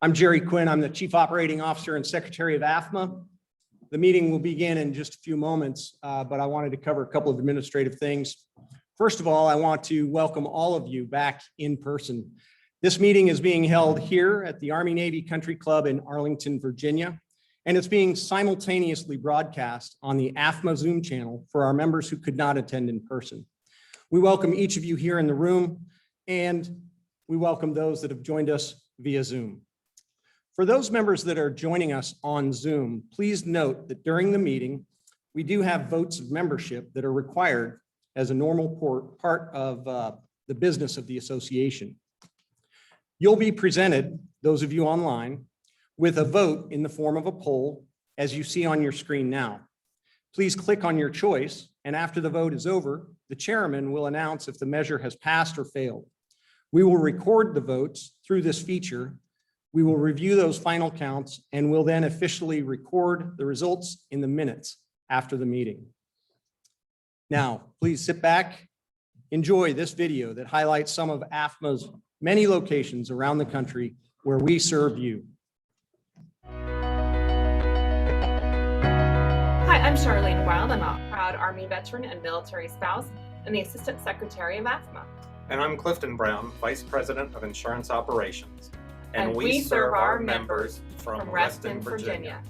I'm Jerry Quinn. I'm the Chief Operating Officer and Secretary of AAFMAA. The meeting will begin in just a few moments, but I wanted to cover a couple of administrative things. First of all, I want to welcome all of you back in person. This meeting is being held here at the Army-Navy Country Club in Arlington, Virginia, and it's being simultaneously broadcast on the AAFMAA Zoom channel for our members who could not attend in person. We welcome each of you here in the room, and we welcome those that have joined us via Zoom. For those members that are joining us on Zoom, please note that during the meeting, we do have votes of membership that are required as a normal part of the business of the association. You'll be presented, those of you online, with a vote in the form of a poll, as you see on your screen now. Please click on your choice, and after the vote is over, the chairman will announce if the measure has passed or failed. We will record the votes through this feature. We will review those final counts and will then officially record the results in the minutes after the meeting. Now, please sit back, enjoy this video that highlights some of AAFMAA's many locations around the country where we serve you. Hi, I'm Charlene Wild. I'm a proud Army veteran and military spouse and the Assistant Secretary of AAFMAA. And I'm Clifton Brown, Vice President of Insurance Operations. And we serve our members from Reston, Virginia.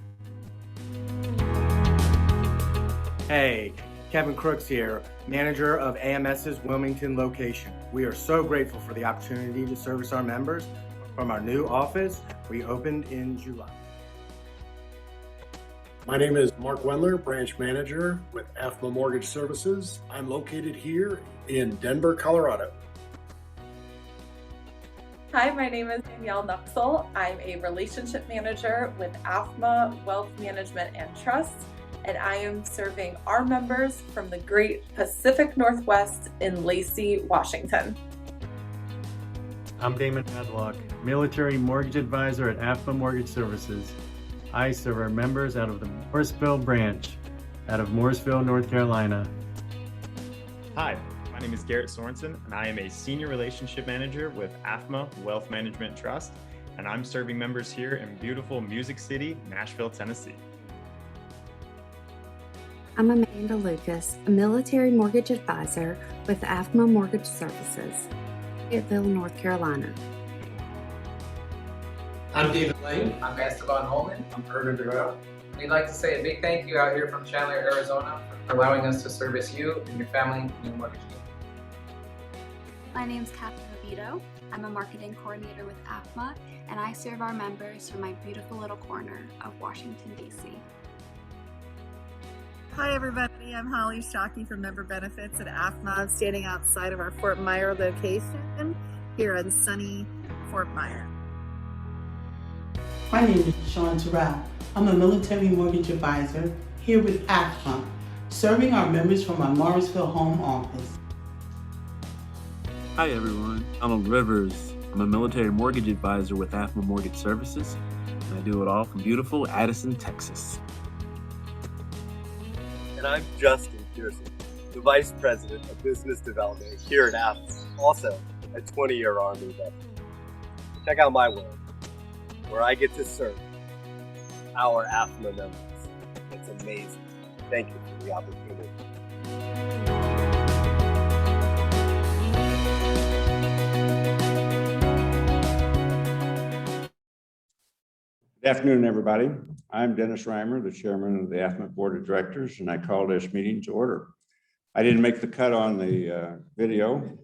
Hey, Kevin Crooks here, manager of AMS's Wilmington location. We are so grateful for the opportunity to service our members from our new office we opened in July. My name is Mark Wendler, branch manager with AAFMAA Mortgage Services. I'm located here in Denver, Colorado. Hi, my name is Danielle Nuxel. I'm a relationship manager with AAFMAA Wealth Management and Trust, and I am serving our members from the great Pacific Northwest in Lacey, Washington. I'm Damon Hadlock, military mortgage advisor at AAFMAA Mortgage Services. I serve our members out of the Morrisville branch, out of Morrisville, North Carolina. Hi. My name is Garrett Sorensen, and I am a Senior Relationship Manager with AAFMAA Wealth Management Trust, and I'm serving members here in beautiful Music City, Nashville, Tennessee. I'm Amanda Lucas, a military mortgage advisor with AAFMAA Mortgage Services, Fayetteville, North Carolina. I'm David Lane. I'm Esteban Holman. I'm Erwin Durrell. We'd like to say a big thank you out here from Chandler, Arizona, for allowing us to service you and your family and your mortgage needs. My name is Catherine Oviedo. I'm a marketing coordinator with AAFMAA, and I serve our members from my beautiful little corner of Washington, D.C. Hi everybody, I'm Holly Shockey from Member Benefits at AAFMAA. I'm standing outside of our Fort Myer location here in sunny Fort Myer. My name is Sean Terrell. I'm a military mortgage advisor here with AAFMAA, serving our members from our Morrisville home office. Hi everyone, Donald Rivers. I'm a military mortgage advisor with AAFMAA Mortgage Services, and I do it all from beautiful Addison, Texas. And I'm Justin Pearson, the Vice President of Business Development here at AAFMAA, also a 20-year Army veteran. Check out my world, where I get to serve our AAFMAA members. It's amazing. Thank you for the opportunity. Good afternoon, everybody. I'm Dennis Reimer, the chairman of the AAFMAA Board of Directors, and I call this meeting to order. I didn't make the cut on the video,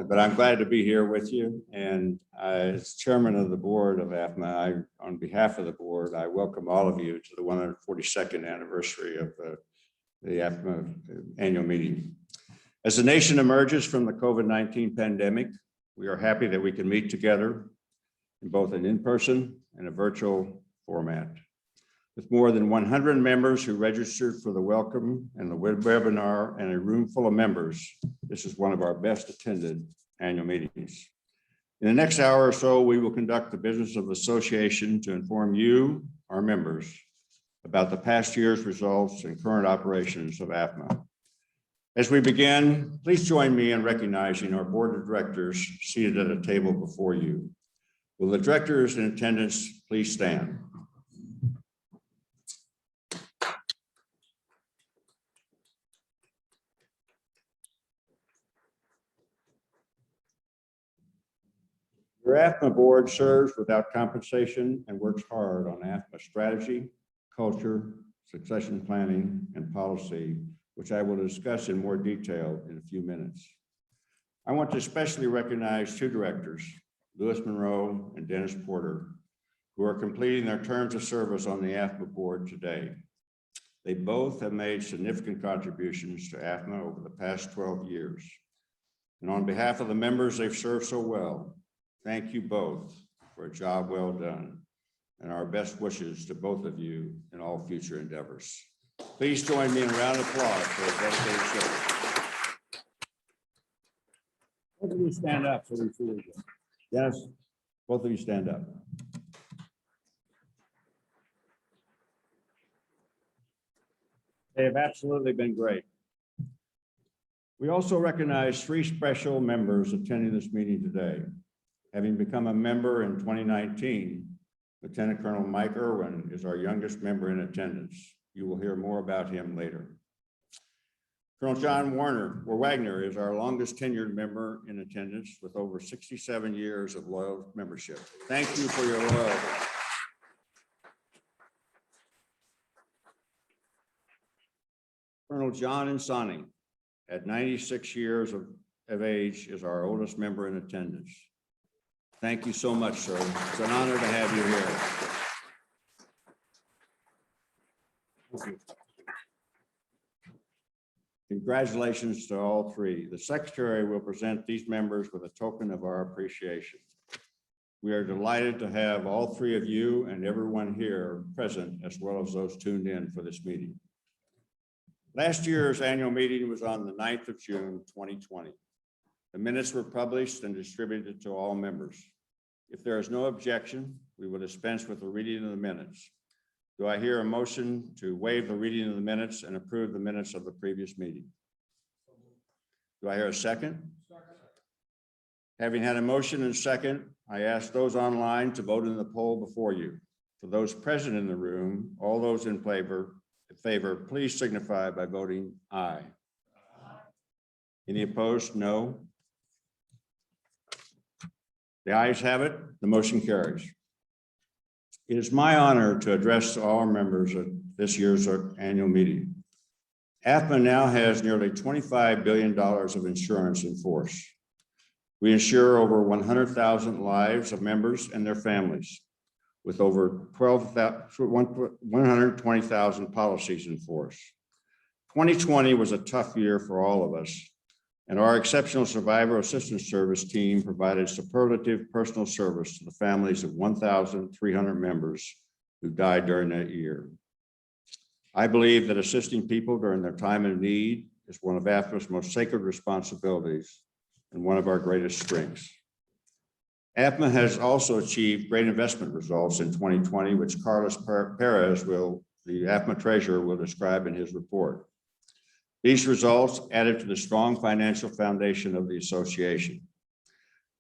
but I'm glad to be here with you. And as chairman of the board of AAFMAA, on behalf of the board, I welcome all of you to the 142nd anniversary of the AAFMAA annual meeting. As the nation emerges from the COVID-19 pandemic, we are happy that we can meet together in both an in-person and a virtual format. With more than 100 members who registered for the welcome and the webinar and a room full of members, this is one of our best attended annual meetings. In the next hour or so, we will conduct the business of the association to inform you, our members, about the past year's results and current operations of AAFMAA. As we begin, please join me in recognizing our board of directors seated at a table before you. Will the directors in attendance please stand? Your AAFMAA board serves without compensation and works hard on AAFMAA strategy, culture, succession planning, and policy, which I will discuss in more detail in a few minutes. I want to especially recognize two directors, Louis Monroe and Dennis Porter, who are completing their terms of service on the AAFMAA board today. They both have made significant contributions to AAFMAA over the past 12 years. And on behalf of the members they've served so well, thank you both for a job well done, and our best wishes to both of you in all future endeavors. Please join me in a round of applause for a dedicated service. Both of you stand up so we see you. Dennis, both of you stand up. They have absolutely been great. We also recognize three special members attending this meeting today. Having become a member in 2019, Lieutenant Colonel Mike Erwin is our youngest member in attendance. You will hear more about him later. Colonel John Wagner is our longest tenured member in attendance with over 67 years of loyal membership. Thank you for your loyalty. Colonel John Insani, at 96 years of age, is our oldest member in attendance. Thank you so much, sir. It's an honor to have you here. Thank you. Congratulations to all three. The secretary will present these members with a token of our appreciation. We are delighted to have all three of you and everyone here present, as well as those tuned in for this meeting. Last year's annual meeting was on the 9th of June, 2020. The minutes were published and distributed to all members. If there is no objection, we will dispense with the reading of the minutes. Do I hear a motion to waive the reading of the minutes and approve the minutes of the previous meeting? Do I hear a second? Having had a motion and second, I ask those online to vote in the poll before you. For those present in the room, all those in favor, please signify by voting aye. Any opposed? No. The ayes have it. The motion carries. It is my honor to address all our members at this year's annual meeting. AAFMAA now has nearly $25 billion of insurance in force. We insure over 100,000 lives of members and their families, with over 120,000 policies in force. 2020 was a tough year for all of us, and our exceptional survivor assistance service team provided superlative personal service to the families of 1,300 members who died during that year. I believe that assisting people during their time of need is one of AAFMAA's most sacred responsibilities and one of our greatest strengths. AAFMAA has also achieved great investment results in 2020, which Carlos Perez, the AAFMAA treasurer, will describe in his report. These results added to the strong financial foundation of the association.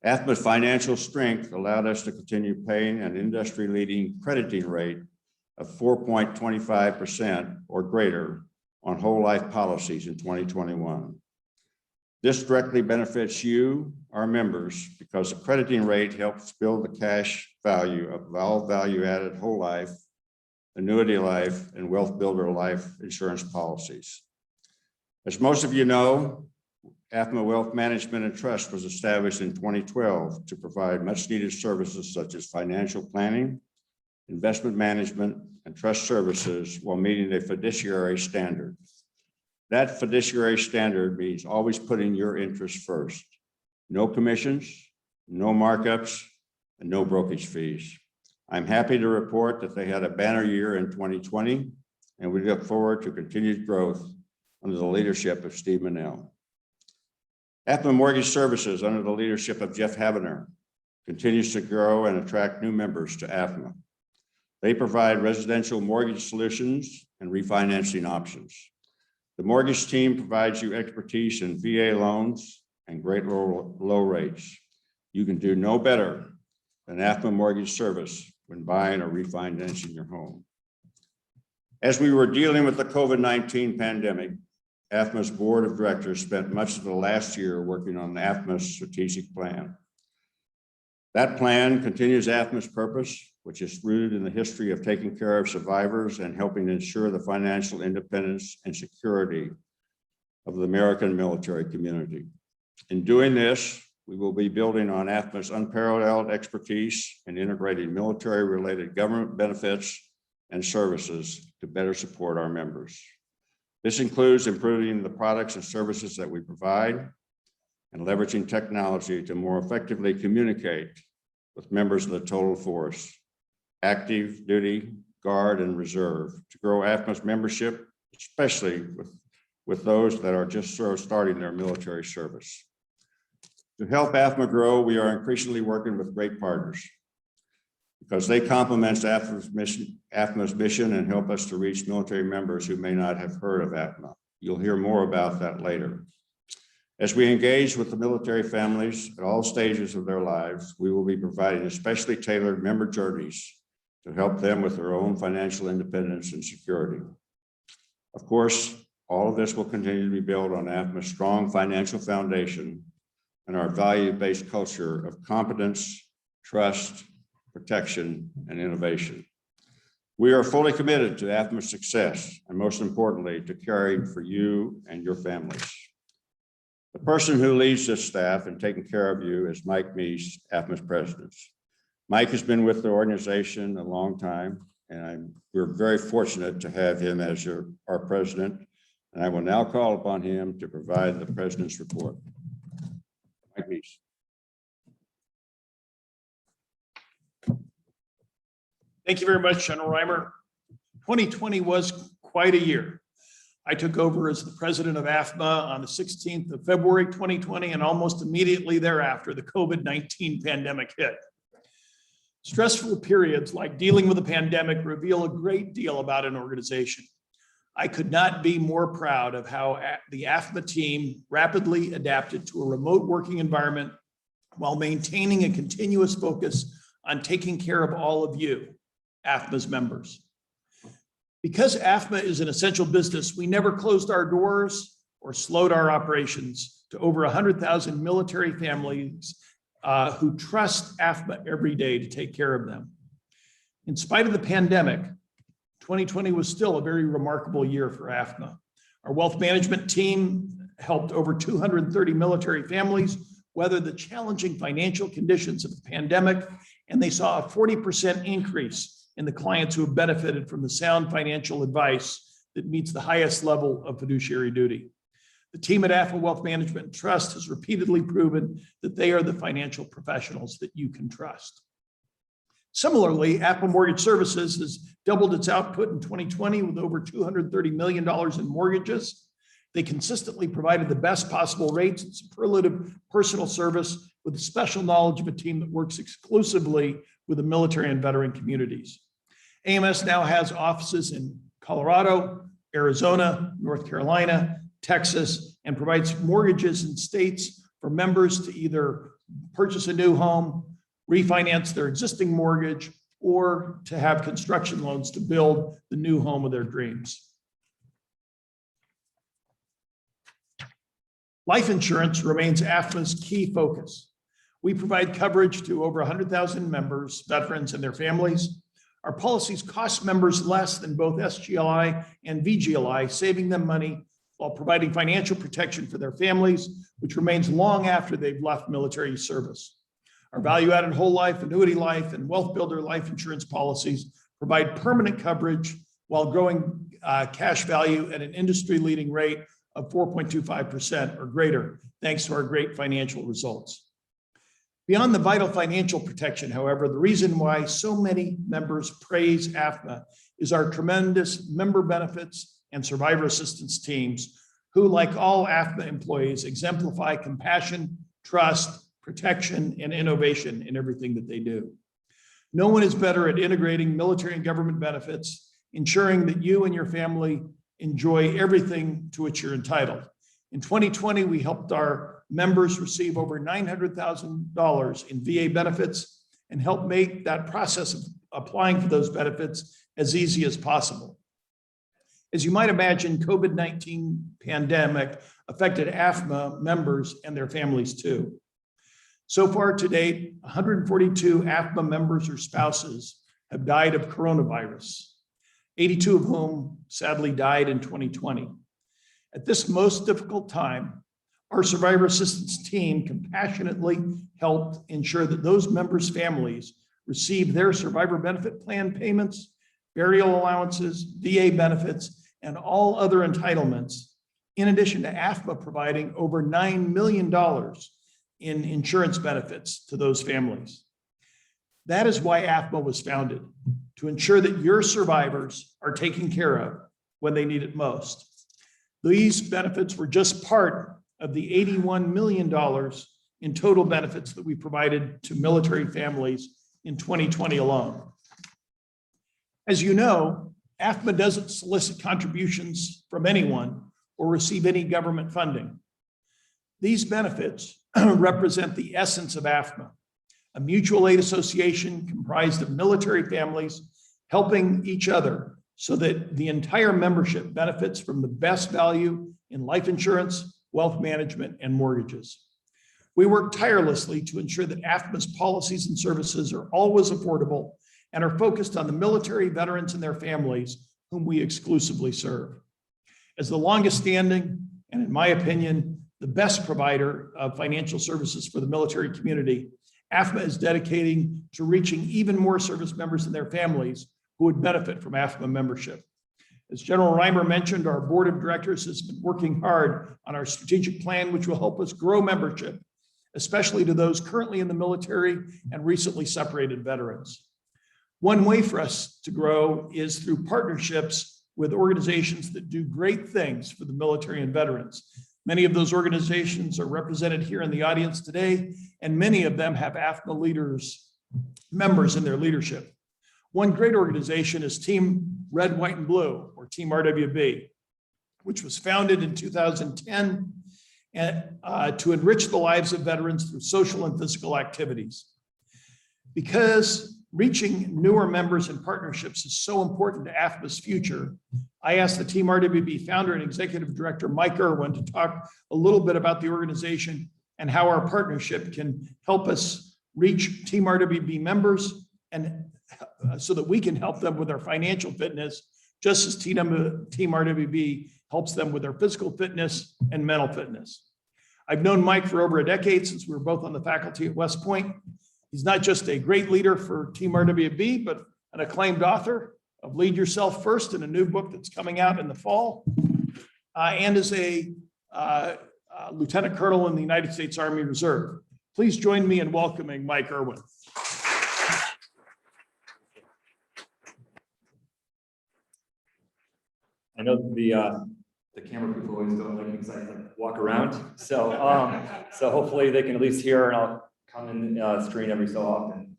AAFMAA's financial strength allowed us to continue paying an industry-leading crediting rate of 4.25% or greater on whole life policies in 2021. This directly benefits you, our members, because the crediting rate helps build the cash value of all value-added whole life, annuity life, and wealth builder life insurance policies. As most of you know, AAFMAA Wealth Management and Trust was established in 2012 to provide much needed services such as financial planning, investment management, and trust services while meeting a fiduciary standard. That fiduciary standard means always putting your interests first. No commissions, no markups, and no brokerage fees. I'm happy to report that they had a banner year in 2020, and we look forward to continued growth under the leadership of Steve Manell. AAFMAA Mortgage Services, under the leadership of Jeff Havener, continues to grow and attract new members to AAFMAA. They provide residential mortgage solutions and refinancing options. The mortgage team provides you expertise in VA loans and great low rates. You can do no better than AAFMA Mortgage Service when buying or refinancing your home. As we were dealing with the COVID-19 pandemic, AAFMA's board of directors spent much of the last year working on the AAFMA's strategic plan. That plan continues AAFMA's purpose, which is rooted in the history of taking care of survivors and helping ensure the financial independence and security of the American military community. In doing this, we will be building on AAFMA's unparalleled expertise in integrating military-related government benefits and services to better support our members. This includes improving the products and services that we provide and leveraging technology to more effectively communicate with members of the total force, active duty, guard, and reserve to grow AAFMA's membership, especially with those that are just starting their military service. To help AAFMA grow, we are increasingly working with great partners because they complement AAFMA's mission and help us to reach military members who may not have heard of AAFMA. You'll hear more about that later. As we engage with the military families at all stages of their lives, we will be providing especially tailored member journeys to help them with their own financial independence and security. Of course, all of this will continue to be built on AAFMA's strong financial foundation and our value-based culture of competence, trust, protection, and innovation. We are fully committed to AAFMA's success and most importantly, to caring for you and your families. The person who leads this staff and taking care of you is Mike Meese, AAFMA's president. Mike has been with the organization a long time, and we're very fortunate to have him as our president. And I will now call upon him to provide the president's report. Mike Meese. Thank you very much, General Reimer. 2020 was quite a year. I took over as the president of AAFMA on the 16th of February, 2020, and almost immediately thereafter, the COVID-19 pandemic hit. Stressful periods like dealing with a pandemic reveal a great deal about an organization. I could not be more proud of how the AAFMA team rapidly adapted to a remote working environment while maintaining a continuous focus on taking care of all of you, AAFMA's members. Because AAFMA is an essential business, we never closed our doors or slowed our operations to over 100,000 military families who trust AAFMA every day to take care of them. In spite of the pandemic, 2020 was still a very remarkable year for AAFMA. Our wealth management team helped over 230 military families weather the challenging financial conditions of the pandemic, and they saw a 40% increase in the clients who have benefited from the sound financial advice that meets the highest level of fiduciary duty. The team at AAFMA Wealth Management and Trust has repeatedly proven that they are the financial professionals that you can trust. Similarly, AAFMA Mortgage Services has doubled its output in 2020 with over $230 million in mortgages. They consistently provided the best possible rates and superlative personal service with the special knowledge of a team that works exclusively with the military and veteran communities. AMS now has offices in Colorado, Arizona, North Carolina, Texas, and provides mortgages in states for members to either purchase a new home, refinance their existing mortgage, or to have construction loans to build the new home of their dreams. Life insurance remains AAFMA's key focus. We provide coverage to over 100,000 members, veterans, and their families. Our policies cost members less than both SGLI and VGLI, saving them money while providing financial protection for their families, which remains long after they've left military service. Our value-added whole life, annuity life, and wealth builder life insurance policies provide permanent coverage while growing cash value at an industry-leading rate of 4.25% or greater, thanks to our great financial results. Beyond the vital financial protection, however, the reason why so many members praise AAFMA is our tremendous member benefits and survivor assistance teams who, like all AAFMA employees, exemplify compassion, trust, protection, and innovation in everything that they do. No one is better at integrating military and government benefits, ensuring that you and your family enjoy everything to which you're entitled. In 2020, we helped our members receive over $900,000 in VA benefits and help make that process of applying for those benefits as easy as possible. As you might imagine, COVID-19 pandemic affected AAFMAA members and their families too. So far to date, 142 AAFMAA members or spouses have died of coronavirus, 82 of whom sadly died in 2020. At this most difficult time, our survivor assistance team compassionately helped ensure that those members' families receive their survivor benefit plan payments, burial allowances, VA benefits, and all other entitlements, in addition to AAFMAA providing over $9 million in insurance benefits to those families. That is why AAFMAA was founded, to ensure that your survivors are taken care of when they need it most. These benefits were just part of the $81 million in total benefits that we provided to military families in 2020 alone. As you know, AAFMAA doesn't solicit contributions from anyone or receive any government funding. These benefits represent the essence of AAFMAA, a mutual aid association comprised of military families helping each other so that the entire membership benefits from the best value in life insurance, wealth management, and mortgages. We work tirelessly to ensure that AAFMAA's policies and services are always affordable and are focused on the military, veterans, and their families whom we exclusively serve. As the longest standing, and in my opinion, the best provider of financial services for the military community, AAFMAA is dedicating to reaching even more service members and their families who would benefit from AAFMAA membership. As General Reimer mentioned, our board of directors has been working hard on our strategic plan, which will help us grow membership, especially to those currently in the military and recently separated veterans. One way for us to grow is through partnerships with organizations that do great things for the military and veterans. Many of those organizations are represented here in the audience today, and many of them have AAFMAA members in their leadership. One great organization is Team Red, White, and Blue, or Team RWB, which was founded in 2010 to enrich the lives of veterans through social and physical activities. Because reaching newer members and partnerships is so important to AAFMAA's future, I asked the Team RWB founder and executive director, Mike Erwin, to talk a little bit about the organization and how our partnership can help us reach Team RWB members and so that we can help them with their financial fitness, just as Team RWB helps them with their physical fitness and mental fitness. I've known Mike for over a decade since we were both on the faculty at West Point. He's not just a great leader for Team RWB, but an acclaimed author of Lead Yourself First in a new book that's coming out in the fall, and is a lieutenant colonel in the United States Army Reserve. Please join me in welcoming Mike Erwin. I know the camera people always don't like me because I like walk around. So hopefully they can at least hear, and I'll come and screen every so often.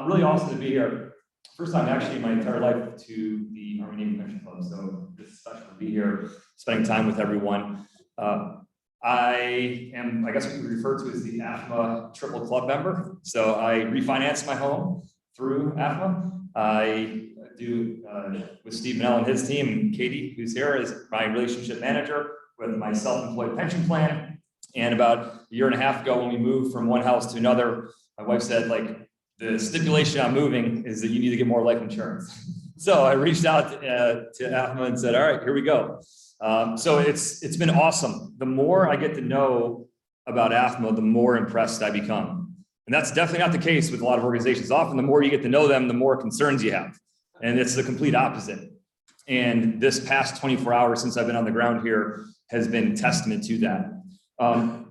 Really awesome to be here. First time actually in my entire life to the Army Navy Convention Club. So it's special to be here, spending time with everyone. I am, I guess we could refer to as the AAFMAA Triple Club member. So I refinanced my home through AAFMAA. I do with Steve Mennell and his team, and Katie, who's here, is my relationship manager with my self-employed pension plan. And about a year and a half ago, when we moved from one house to another, my wife said, like, the stipulation on moving is that you need to get more life insurance. So I reached out to AAFMAA and said, all right, here we go. So it's been awesome. The more I get to know about AAFMAA, the more impressed I become. And that's definitely not the case with a lot of organizations. Often the more you get to know them, the more concerns you have. And it's the complete opposite. And this past 24 hours since I've been on the ground here has been testament to that. I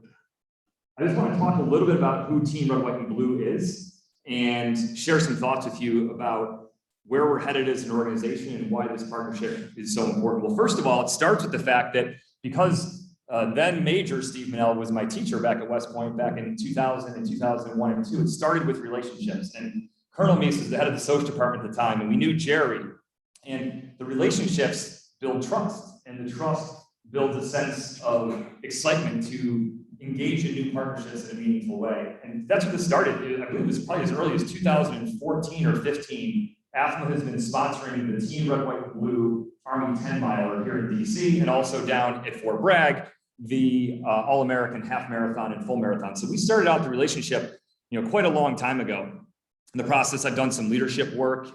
just want to talk a little bit about who Team Red, White, and Blue is and share some thoughts with you about where we're headed as an organization and why this partnership is so important. Well, first of all, it starts with the fact that because then Major Steve Mennell was my teacher back at West Point back in 2000 and 2001 and 2, it started with relationships. And Colonel Meese was the head of the social department at the time, and we knew Jerry. And the relationships build trust, and the trust builds a sense of excitement to engage in new partnerships in a meaningful way. And that's what this started. I believe it was probably as early as 2014 or 15. AAFMAA has been sponsoring the Team Red, White, and Blue Army 10 miler here in DC, and also down at Fort Bragg, the All-American half marathon and full marathon. So we started out the relationship, quite a long time ago. In the process, I've done some leadership work,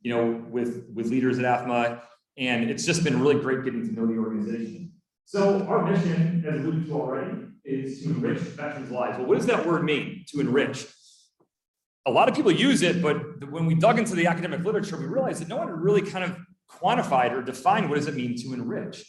with leaders at AAFMAA, and it's just been really great getting to know the organization. So our mission, as alluded to already, is to enrich veterans' lives. Well, what does that word mean, to enrich? A lot of people use it, but when we dug into the academic literature, we realized that no one really kind of quantified or defined what does it mean to enrich.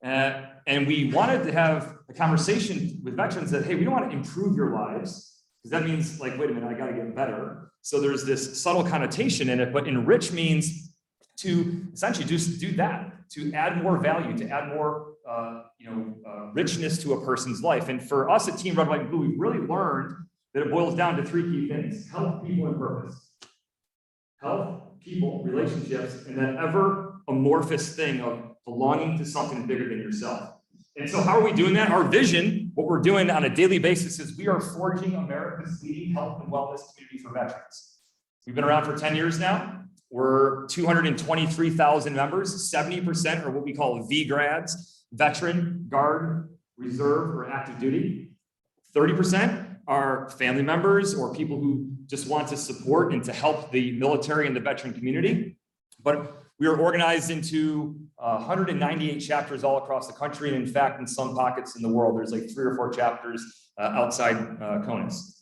And we wanted to have a conversation with veterans that, hey, we don't want to improve your lives, because that means like, wait a minute, I got to get better. So there's this subtle connotation in it, but enrich means to essentially just do that, to add more value, to add more richness to a person's life. And for us at Team Red, White, and Blue, we've really learned that it boils down to three key things: health, people, and purpose. Health, people, relationships, and that ever amorphous thing of belonging to something bigger than yourself. And so how are we doing that? Our vision, what we're doing on a daily basis, is we are forging America's leading health and wellness community for veterans. We've been around for 10 years now. We're 223,000 members. 70% are what we call V-grads, veteran, guard, reserve, or active duty. 30% are family members or people who just want to support and to help the military and the veteran community. But we are organized into 198 chapters all across the country. And in fact, in some pockets in the world, there's like 3 or 4 chapters outside CONUS.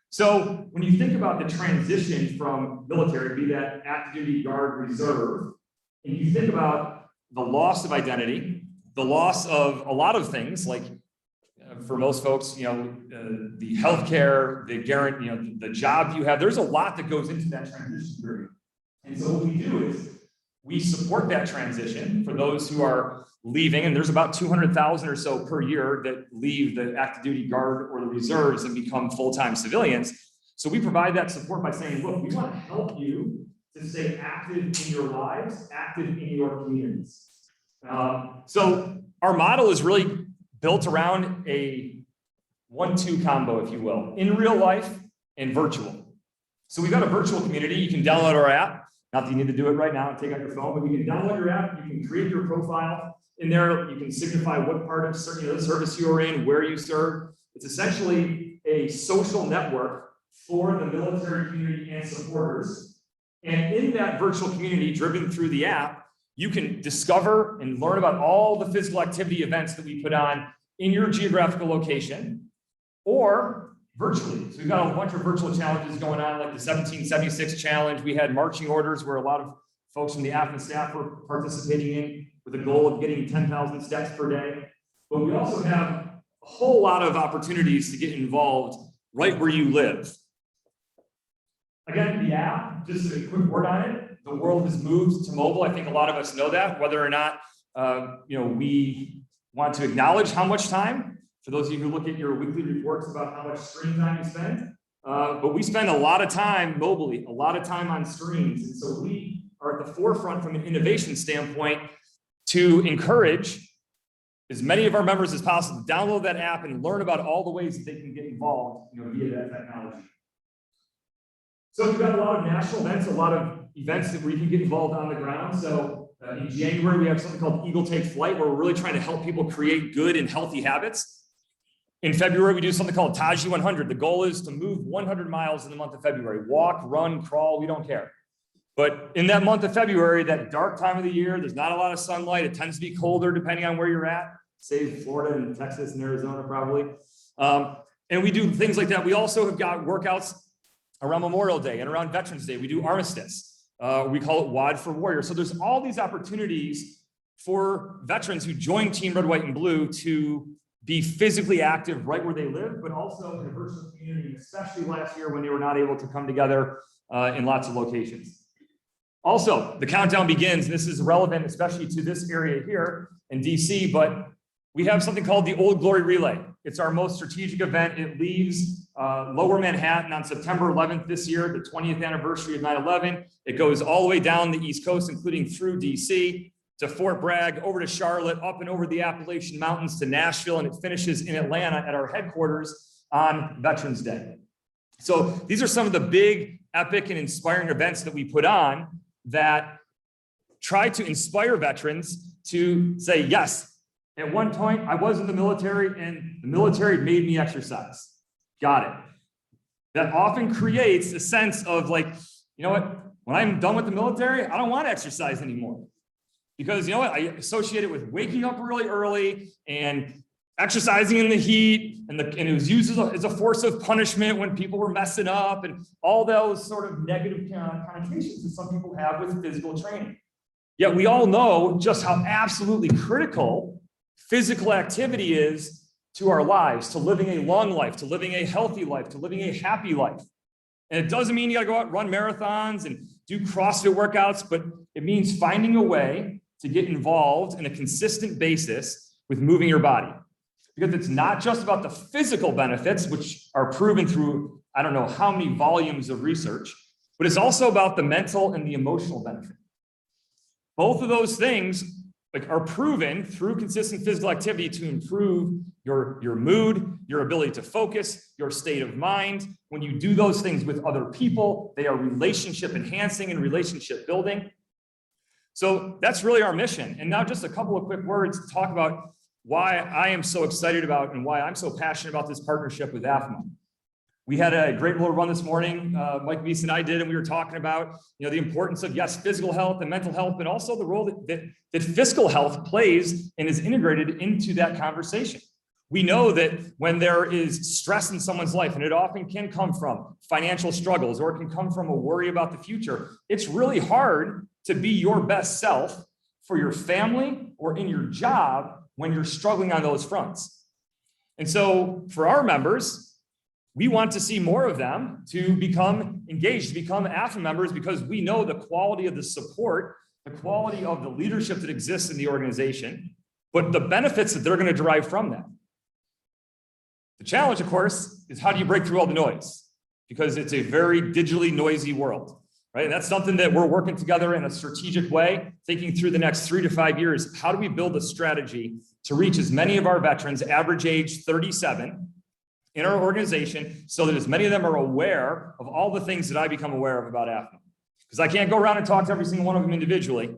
So when you think about the transition from military, be that active duty, guard, reserve, and you think about the loss of identity, the loss of a lot of things, like for most folks, the healthcare, the guarantee, the job you have, there's a lot that goes into that transition period. And so what we do is we support that transition for those who are leaving, and there's about 200,000 or so per year that leave the active duty, guard, or the reserves and become full-time civilians. So we provide that support by saying, look, we want to help you to stay active in your lives, active in your communities. So our model is really built around a 1-2 combo, if you will, in real life and virtual. So we've got a virtual community. You can download our app. Not that you need to do it right now and take out your phone, but you can download your app. You can create your profile in there. You can signify what part of the service you are in, where you serve. It's essentially a social network for the military community and supporters. And in that virtual community, driven through the app, you can discover and learn about all the physical activity events that we put on in your geographical location or virtually. So we've got a bunch of virtual challenges going on, like the 1776 challenge. We had marching orders where a lot of folks from the AAFMAA staff were participating in with a goal of getting 10,000 steps per day. But we also have a whole lot of opportunities to get involved right where you live. Again, the app, just a quick word on it, the world has moved to mobile. I think a lot of us know that, whether or not we want to acknowledge how much time. For those of you who look at your weekly reports about how much screen time you spend, but we spend a lot of time mobilely, a lot of time on screens. And so we are at the forefront from an innovation standpoint to encourage as many of our members as possible to download that app and learn about all the ways that they can get involved via that technology. So we've got a lot of national events, a lot of events that where you can get involved on the ground. So in January, we have something called Eagle Take Flight, where we're really trying to help people create good and healthy habits. In February, we do something called Taji 100. The goal is to move 100 miles in the month of February. Walk, run, crawl, we don't care. But in that month of February, that dark time of the year, there's not a lot of sunlight. It tends to be colder depending on where you're at, save Florida and Texas and Arizona probably. And we do things like that. We also have got workouts around Memorial Day and around Veterans Day. We do Armistice. We call it WAD for Warrior. So there's all these opportunities for veterans who join Team Red, White, and Blue to be physically active right where they live, but also in a virtual community, especially last year when they were not able to come together in lots of locations. Also, the countdown begins. This is relevant, especially to this area here in DC, but we have something called the Old Glory Relay. It's our most strategic event. It leaves Lower Manhattan on September 11th this year, the 20th anniversary of 9/11. It goes all the way down the East Coast, including through DC. to Fort Bragg, over to Charlotte, up and over the Appalachian Mountains to Nashville, and it finishes in Atlanta at our headquarters on Veterans Day. So these are some of the big, epic, and inspiring events that we put on that try to inspire veterans to say, yes, at one point I was in the military and the military made me exercise. Got it. That often creates a sense of like, you know what, when I'm done with the military, I don't want to exercise anymore. Because you know what, I associate it with waking up really early and exercising in the heat, and it was used as a force of punishment when people were messing up, and all those sort of negative connotations that some people have with physical training. Yet we all know just how absolutely critical physical activity is to our lives, to living a long life, to living a healthy life, to living a happy life. And it doesn't mean you gotta go out and run marathons and do CrossFit workouts, but it means finding a way to get involved in a consistent basis with moving your body. Because it's not just about the physical benefits, which are proven through, I don't know how many volumes of research, but it's also about the mental and the emotional benefit. Both of those things are proven through consistent physical activity to improve your mood, your ability to focus, your state of mind. When you do those things with other people, they are relationship enhancing and relationship building. So that's really our mission. And now just a couple of quick words to talk about why I am so excited about and why I'm so passionate about this partnership with AAFMAA. We had a great little run this morning, Mike Weiss and I did, and we were talking about the importance of, yes, physical health and mental health, but also the role that fiscal health plays and is integrated into that conversation. We know that when there is stress in someone's life, and it often can come from financial struggles or it can come from a worry about the future, it's really hard to be your best self for your family or in your job when you're struggling on those fronts. And so for our members, we want to see more of them to become engaged, to become AAFMAA members, because we know the quality of the support, the quality of the leadership that exists in the organization, but the benefits that they're going to derive from that. The challenge, of course, is how do you break through all the noise? Because it's a very digitally noisy world, right? And that's something that we're working together in a strategic way, thinking through the next 3 to 5 years. How do we build a strategy to reach as many of our veterans, average age 37, in our organization, so that as many of them are aware of all the things that I become aware of about AAFMAA? Because I can't go around and talk to every single one of them individually.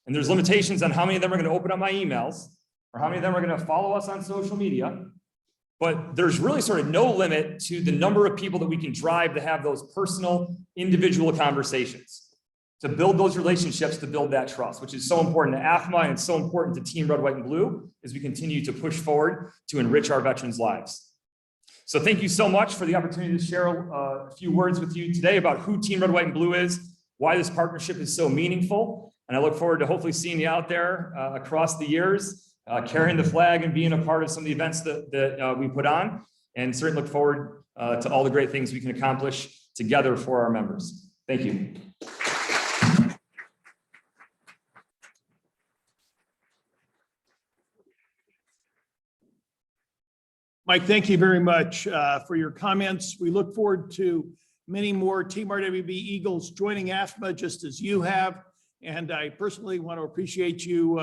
And there's limitations on how many of them are going to open up my emails or how many of them are going to follow us on social media. But there's really sort of no limit to the number of people that we can drive to have those personal, individual conversations, to build those relationships, to build that trust, which is so important to AAFMAA, and it's so important to Team Red, White, and Blue as we continue to push forward to enrich our veterans' lives. So thank you so much for the opportunity to share a few words with you today about who Team Red, White, and Blue is, why this partnership is so meaningful. And I look forward to hopefully seeing you out there across the years, carrying the flag and being a part of some of the events that we put on, and certainly look forward to all the great things we can accomplish together for our members. Thank you. Mike, thank you very much for your comments. We look forward to many more Team RWB Eagles joining AAFMAA just as you have. And I personally want to appreciate you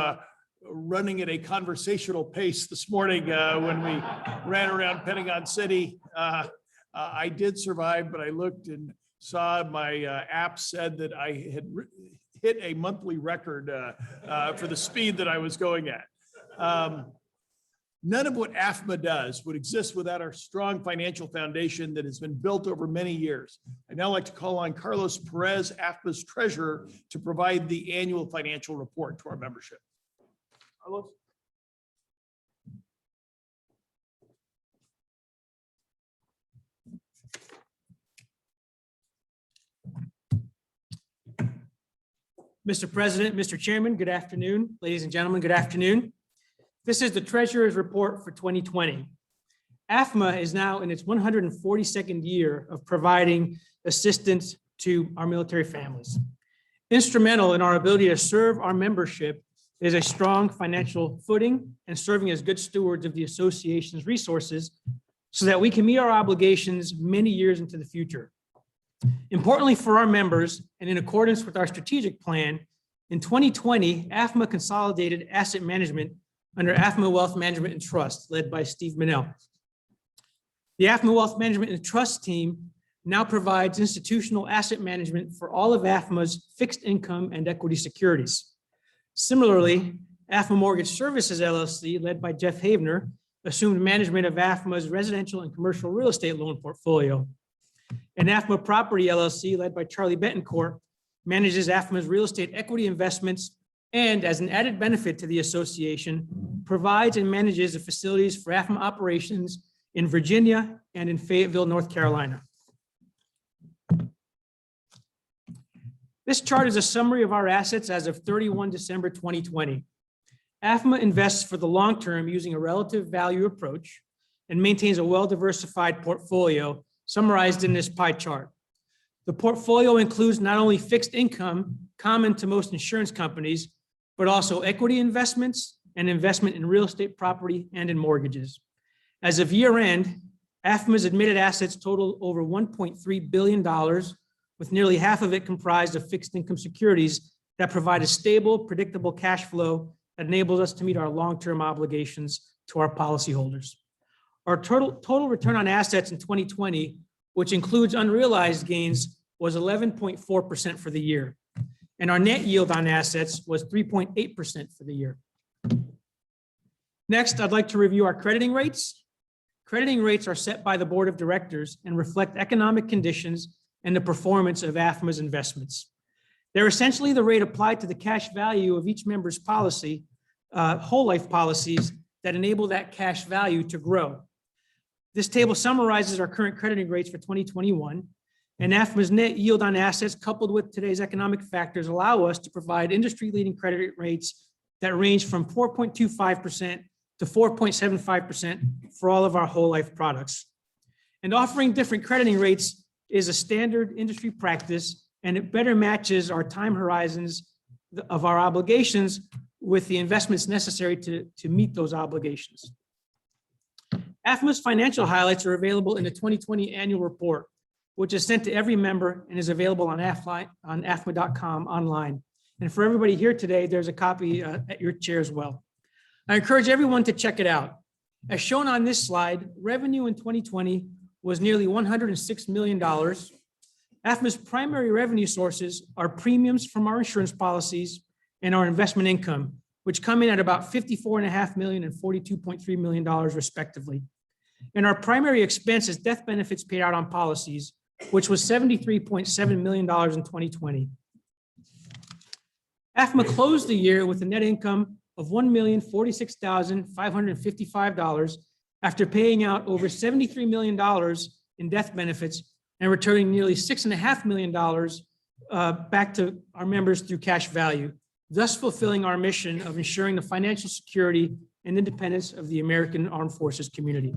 running at a conversational pace this morning when we ran around Pentagon City. I did survive, but I looked and saw my app said that I had hit a monthly record for the speed that I was going at. None of what AAFMAA does would exist without our strong financial foundation that has been built over many years. I'd now like to call on Carlos Perez, AAFMAA's treasurer, to provide the annual financial report to our membership. Carlos? Mr. President, Mr. Chairman, good afternoon. Ladies and gentlemen, good afternoon. This is the Treasurer's Report for 2020. AAFMAA is now in its 142nd year of providing assistance to our military families. Instrumental in our ability to serve our membership is a strong financial footing and serving as good stewards of the association's resources so that we can meet our obligations many years into the future. Importantly for our members, and in accordance with our strategic plan, In 2020, AAFMAA consolidated asset management under AAFMAA Wealth Management and Trust, led by Steve Minnell. The AAFMAA Wealth Management and Trust team now provides institutional asset management for all of AAFMAA's fixed income and equity securities. Similarly, AAFMAA Mortgage Services LLC, led by Jeff Havener, assumed management of AAFMAA's residential and commercial real estate loan portfolio. And AAFMAA Property LLC, led by Charlie Betancourt, manages AAFMAA's real estate equity investments and, as an added benefit to the association, provides and manages the facilities for AAFMAA operations in Virginia and in Fayetteville, North Carolina. This chart is a summary of our assets as of 31 December 2020. AAFMAA invests for the long term using a relative value approach and maintains a well-diversified portfolio summarized in this pie chart. The portfolio includes not only fixed income common to most insurance companies, but also equity investments and investment in real estate property and in mortgages. As of year end, AAFMAA's admitted assets total over $1.3 billion, with nearly half of it comprised of fixed income securities that provide a stable, predictable cash flow that enables us to meet our long-term obligations to our policyholders. Our total return on assets in 2020, which includes unrealized gains, was 11.4% for the year. And our net yield on assets was 3.8% for the year. Next, I'd like to review our crediting rates. Crediting rates are set by the board of directors and reflect economic conditions and the performance of AAFMAA's investments. They're essentially the rate applied to the cash value of each member's policy, whole life policies that enable that cash value to grow. This table summarizes our current crediting rates for 2021, and AAFMAA's net yield on assets coupled with today's economic factors allow us to provide industry-leading credit rates that range from 4.25% to 4.75% for all of our whole life products. And offering different crediting rates is a standard industry practice, and it better matches our time horizons of our obligations with the investments necessary to meet those obligations. AAFMAA's financial highlights are available in the 2020 annual report, which is sent to every member and is available on AAFMAA.com online. And for everybody here today, there's a copy at your chair as well. I encourage everyone to check it out. As shown on this slide, revenue in 2020 was nearly $106 million. AAFMAA's primary revenue sources are premiums from our insurance policies and our investment income, which come in at about $54.5 million and $42.3 million respectively. And our primary expense is death benefits paid out on policies, which was $73.7 million in 2020. AAFMAA closed the year with a net income of $1,046,555 after paying out over $73 million in death benefits and returning nearly $6.5 million back to our members through cash value, thus fulfilling our mission of ensuring the financial security and independence of the American Armed Forces community.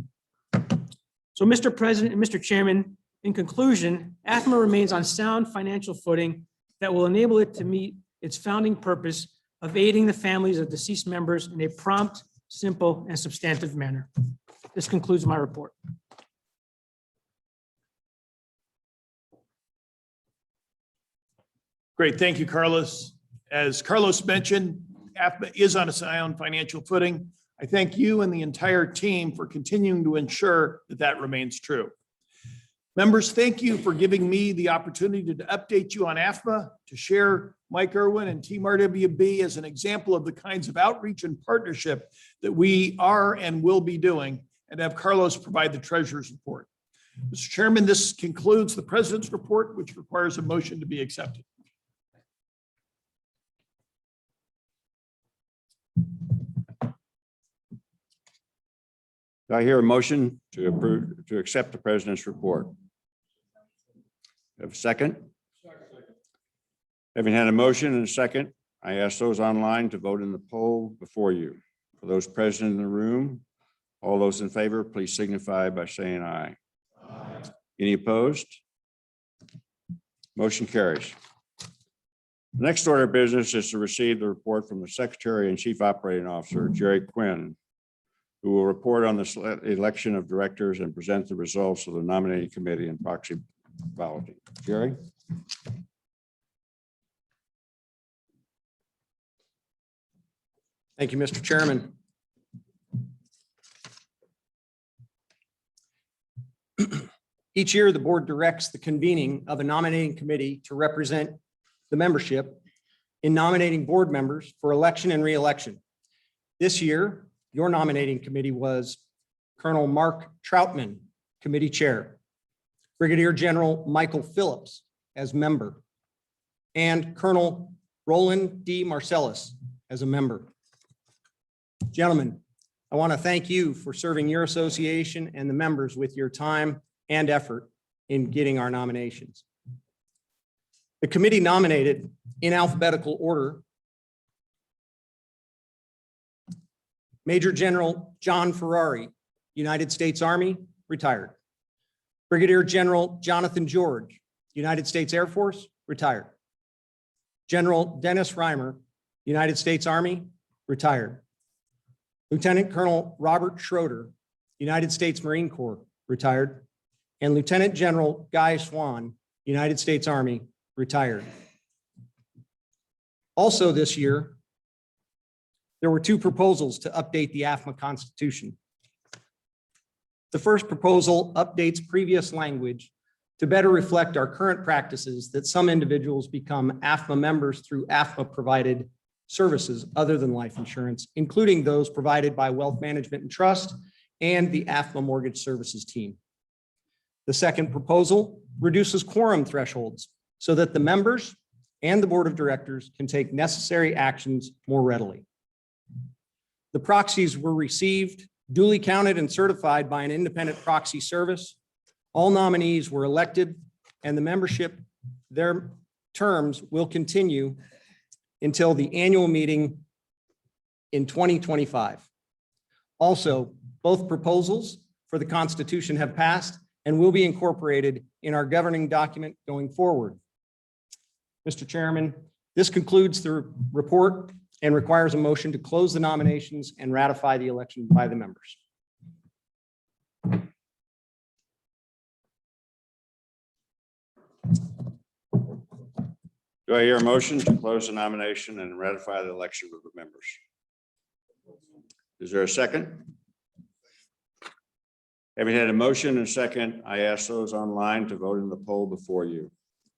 So, Mr. President and Mr. Chairman, in conclusion, AAFMAA remains on sound financial footing that will enable it to meet its founding purpose of aiding the families of deceased members in a prompt, simple, and substantive manner. This concludes my report. Great, thank you, Carlos. As Carlos mentioned, AAFMAA is on a sound financial footing. I thank you and the entire team for continuing to ensure that that remains true. Members, thank you for giving me the opportunity to update you on AAFMAA, to share Mike Erwin and Team RWB as an example of the kinds of outreach and partnership that we are and will be doing, and have Carlos provide the treasurer's report. Mr. Chairman, this concludes the president's report, which requires a motion to be accepted. Do I hear a motion to approve, to accept the president's report? Have a second? Having had a motion and a second, I ask those online to vote in the poll before you. For those present in the room, all those in favor, please signify by saying aye. Aye. Any opposed? Motion carries. The next order of business is to receive the report from the Secretary and Chief Operating Officer, Jerry Quinn, who will report on the election of directors and present the results of the nominating committee and proxy balloting. Jerry? Thank you, Mr. Chairman. Each year, the board directs the convening of a nominating committee to represent the membership in nominating board members for election and re-election. This year, your nominating committee was Colonel Mark Troutman, committee chair, Brigadier General Michael Phillips as member, and Colonel Roland D. Marcellus as a member. Gentlemen, I want to thank you for serving your association and the members with your time and effort in getting our nominations. The committee nominated in alphabetical order Major General John Ferrari, United States Army, retired. Brigadier General Jonathan George, United States Air Force, retired. General Dennis Reimer, United States Army, retired. Lieutenant Colonel Robert Schroeder, United States Marine Corps, retired. And Lieutenant General Guy Swan, United States Army, retired. Also this year, there were two proposals to update the AAFMAA Constitution. The first proposal updates previous language to better reflect our current practices that some individuals become AAFMAA members through AAFMAA-provided services other than life insurance, including those provided by Wealth Management and Trust and the AAFMAA Mortgage Services team. The second proposal reduces quorum thresholds so that the members and the board of directors can take necessary actions more readily. The proxies were received, duly counted and certified by an independent proxy service. All nominees were elected, and the membership, their terms will continue until the annual meeting in 2025. Also, both proposals for the Constitution have passed and will be incorporated in our governing document going forward. Mr. Chairman, this concludes the report and requires a motion to close the nominations and ratify the election by the members. Do I hear a motion to close the nomination and ratify the election of the members? Is there a second? Having had a motion and a second, I ask those online to vote in the poll before you.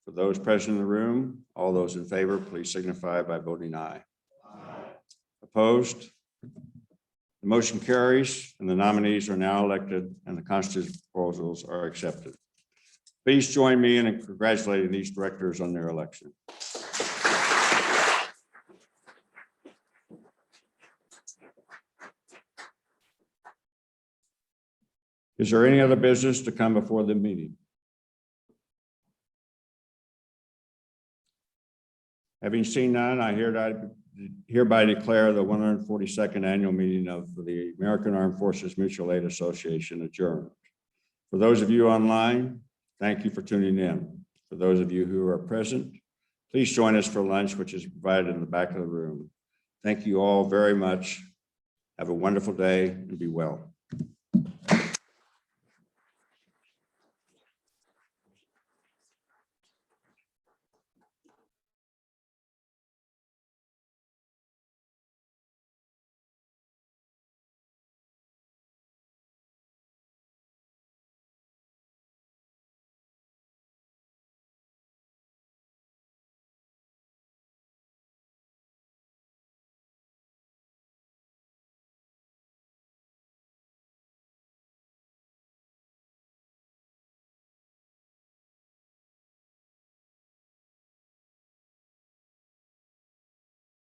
For those present in the room, all those in favor, please signify by voting aye. Opposed? The motion carries and the nominees are now elected and the Constitution proposals are accepted. Please join me in congratulating these directors on their election. Is there any other business to come before the meeting? Having seen none, I hereby declare the 142nd annual meeting of the American Armed Forces Mutual Aid Association adjourned. For those of you online, thank you for tuning in. For those of you who are present, please join us for lunch, which is provided in the back of the room. Thank you all very much. Have a wonderful day and be well.